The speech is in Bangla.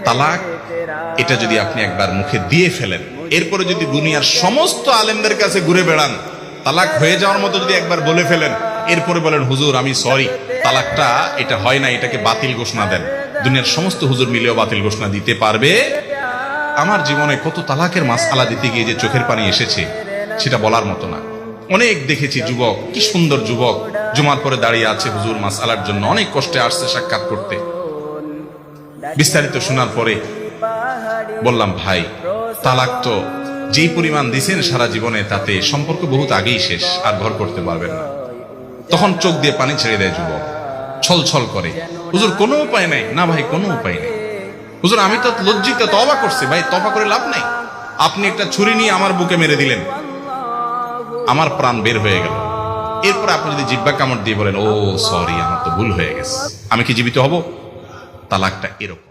তালাক এটা যদি আপনি একবার মুখে দিয়ে ফেলেন, এরপরে যদি দুনিয়ার সমস্ত আলেমদের কাছে ঘুরে বেড়ান, তালাক হয়ে যাওয়ার মতো যদি একবার বলে ফেলেন, এরপরে বলেন হুজুর আমি সরি, তালাকটা এটা হয় না, এটাকে বাতিল ঘোষণা দেন, দুনিয়ার সমস্ত হুজুর মিলেও বাতিল ঘোষণা দিতে পারবে? আমার জীবনে কত তালাকের মাসআলা দিতে গিয়ে যে চোখের পানি এসেছে সেটা বলার মতো না। অনেক দেখেছি যুবক, কি সুন্দর যুবক, জুমার পরে দাঁড়িয়ে আছে হুজুর মাসআলার জন্য, অনেক কষ্টে আসছে সাক্ষাৎ করতে। বিস্তারিত শোনার পরে বললাম ভাই, তালাক তো যেই পরিমাণ দিছেন সারা জীবনে, তাতে সম্পর্ক বহুত আগেই শেষ, আর ঘর করতে পারবেন না। তখন চোখ দিয়ে পানি ছেড়ে দেয় যুবক, ছল ছল করে, হুজুর কোনো উপায় নাই। না ভাই, কোনো উপায় নেই হুজুর, আমি তো লজ্জিত, তওবা করছি। ভাই তওবা করে লাভ নাই, আপনি একটা ছুরি নিয়ে আমার বুকে মেরে দিলেন, আমার প্রাণ বের হয়ে গেল। এরপর আপনি যদি জিহ্বা কামড় দিয়ে বলেন ও সরি, আমার তো ভুল হয়ে গেছে, আমি কি জীবিত হব? তালাকটা এরকম।